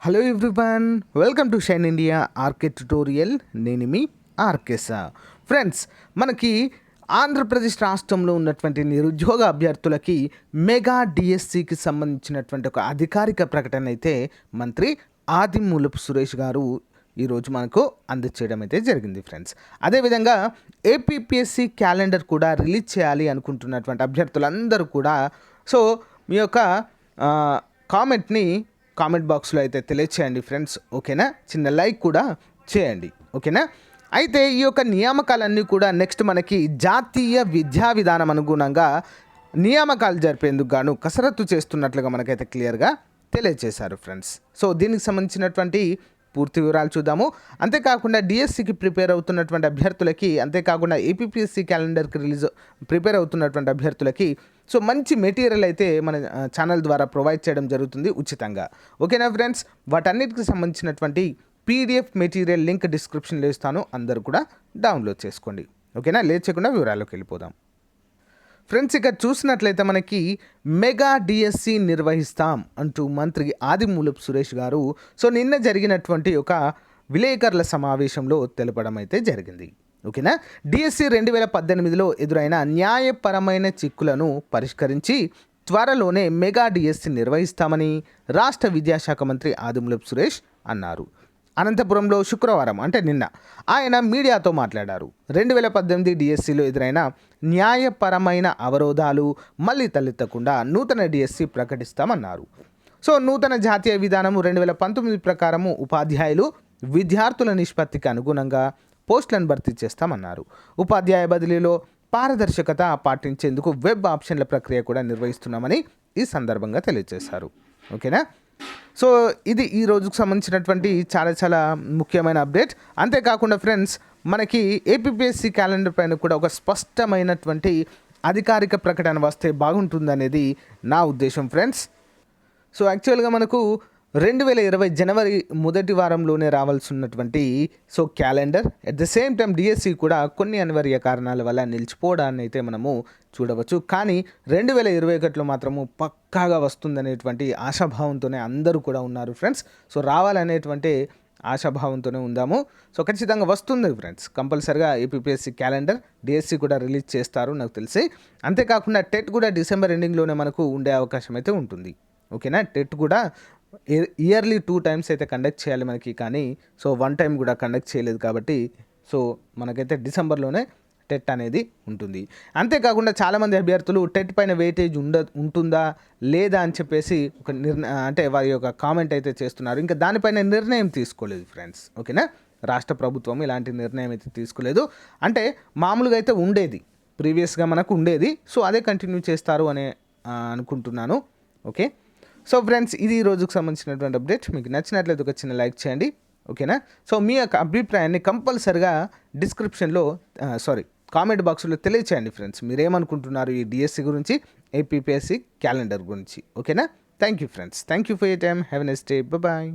Hello everyone, welcome to shine India RK tutorial. నేను మీ ఆర్కేసా. Friends, మనకి ఆంధ్రప్రదేశ్ రాష్ట్రంలో ఉన్నటువంటి నిరుద్యోగ అభ్యర్థులకి మెగా డిఎస్సికి సంబంధించినటువంటి ఒక అధికారిక ప్రకటన అయితే మంత్రి ఆదిమూలపు సురేష్ గారు ఈరోజు మనకు అందచేయడం అయితే జరిగింది. ఫ్రెండ్స్, అదేవిధంగా ఏపీపీఎస్సి క్యాలెండర్ కూడా రిలీజ్ చేయాలి అనుకుంటున్నటువంటి అభ్యర్థులందరూ కూడా మీ యొక్క కామెంట్ని కామెంట్ బాక్స్లో అయితే తెలియచేయండి ఫ్రెండ్స్. ఓకేనా, చిన్న లైక్ కూడా చేయండి. ఓకేనా, అయితే ఈ యొక్క నియామకాలన్నీ కూడా నెక్స్ట్ మనకి జాతీయ విద్యా విధానం అనుగుణంగా నియామకాలు జరిపేందుకు గాను కసరత్తు చేస్తున్నట్లుగా మనకైతే క్లియర్గా తెలియజేశారు ఫ్రెండ్స్. దీనికి సంబంధించినటువంటి పూర్తి వివరాలు చూద్దాము. అంతేకాకుండా డిఎస్సికి ప్రిపేర్ అవుతున్నటువంటి అభ్యర్థులకి, అంతేకాకుండా ఏపీపీఎస్సి క్యాలెండర్కి ప్రిపేర్ అవుతున్నటువంటి అభ్యర్థులకి మంచి మెటీరియల్ అయితే మన ఛానల్ ద్వారా ప్రొవైడ్ చేయడం జరుగుతుంది ఉచితంగా. ఓకేనా ఫ్రెండ్స్, వాటన్నిటికి సంబంధించినటువంటి పీడిఎఫ్ మెటీరియల్ లింక్ డిస్క్రిప్షన్లో ఇస్తాను, అందరూ కూడా డౌన్లోడ్ చేసుకోండి. ఓకేనా, లేట్ చేయకుండా వివరాల్లోకి వెళ్ళిపోదాం. ఫ్రెండ్స్, ఇక చూసినట్లయితే మనకి మెగా డిఎస్సి నిర్వహిస్తాం అంటూ మంత్రి ఆదిమూలపు సురేష్ గారు నిన్న జరిగినటువంటి ఒక విలేకరుల సమావేశంలో తెలపడం అయితే జరిగింది. ఓకేనా, డిఎస్సి 2018లో ఎదురైన న్యాయపరమైన చిక్కులను పరిష్కరించి త్వరలోనే మెగా డిఎస్సి నిర్వహిస్తామని రాష్ట్ర విద్యాశాఖ మంత్రి ఆదిమూలపు సురేష్ అన్నారు. అనంతపురంలో శుక్రవారం అంటే నిన్న ఆయన మీడియాతో మాట్లాడారు. 2018 డిఎస్సిలో ఎదురైన న్యాయపరమైన అవరోధాలు మళ్ళీ తలెత్తకుండా నూతన డిఎస్సి ప్రకటిస్తామన్నారు. నూతన జాతీయ విధానం 2019 ప్రకారము ఉపాధ్యాయులు విద్యార్థుల నిష్పత్తికి అనుగుణంగా పోస్టులను భర్తీ చేస్తామన్నారు. ఉపాధ్యాయ బదిలీలో పారదర్శకత పాటించేందుకు వెబ్ ఆప్షన్ల ప్రక్రియ కూడా నిర్వహిస్తున్నామని ఈ సందర్భంగా తెలియజేశారు. ఓకేనా, ఇది ఈ రోజుకు సంబంధించినటువంటి చాలా ముఖ్యమైన అప్డేట్. అంతేకాకుండా ఫ్రెండ్స్, మనకి ఏపీపీఎస్సి క్యాలెండర్ పైన కూడా ఒక స్పష్టమైనటువంటి అధికారిక ప్రకటన వస్తే బాగుంటుందనేది నా ఉద్దేశం ఫ్రెండ్స్. యాక్చువల్గా మనకు 2020 జనవరి మొదటి వారంలోనే రావాల్సి ఉన్నటువంటి calendar, at the same time DSC కూడా కొన్ని అనివార్య కారణాల వల్ల నిలిచిపోవడాన్ని అయితే మనము చూడవచ్చు. కానీ 2021లో మాత్రము పక్కాగా వస్తుందనేటువంటి ఆశాభావంతోనే అందరూ కూడా ఉన్నారు ఫ్రెండ్స్. రావాలనేటువంటి ఆశాభావంతోనే ఉందాము. ఖచ్చితంగా వస్తుంది ఫ్రెండ్స్, కంపల్సరిగా ఏపీపీఎస్సి క్యాలెండర్ డిఎస్సి కూడా రిలీజ్ చేస్తారు నాకు తెలిసి. అంతేకాకుండా టెట్ కూడా డిసెంబర్ ఎండింగ్లోనే మనకు ఉండే అవకాశం అయితే ఉంటుంది. ఓకేనా, టెట్ కూడా ఇయర్లీ 2 times అయితే కండక్ట్ చేయాలి మనకి, కానీ 1 time కూడా కండక్ట్ చేయలేదు కాబట్టి మనకైతే డిసెంబర్లోనే టెట్ అనేది ఉంటుంది. అంతేకాకుండా చాలామంది అభ్యర్థులు టెట్ పైన వెయిటేజ్ ఉంటుందా లేదా అని చెప్పేసి ఒక అంటే వారి యొక్క కామెంట్ అయితే చేస్తున్నారు. ఇంకా దానిపైన నిర్ణయం తీసుకోలేదు ఫ్రెండ్స్. ఓకేనా, రాష్ట్ర ప్రభుత్వం ఇలాంటి నిర్ణయం అయితే తీసుకోలేదు. అంటే మామూలుగా అయితే ఉండేది, ప్రీవియస్గా మనకు ఉండేది, అదే కంటిన్యూ చేస్తారు అని అనుకుంటున్నాను. ఓకే, ఫ్రెండ్స్, ఇది ఈ రోజుకు సంబంధించినటువంటి అప్డేట్. మీకు నచ్చినట్లయితే ఒక చిన్న లైక్ చేయండి. ఓకేనా, మీ యొక్క అభిప్రాయాన్ని కంపల్సరిగా డిస్క్రిప్షన్లో కామెంట్ బాక్స్లో తెలియచేయండి ఫ్రెండ్స్. మీరేమనుకుంటున్నారు ఈ డిఎస్సి గురించి, ఏపీపీఎస్సి క్యాలెండర్ గురించి. ఓకేనా, thank you friends, thank you for your time. Have a nice day, bye.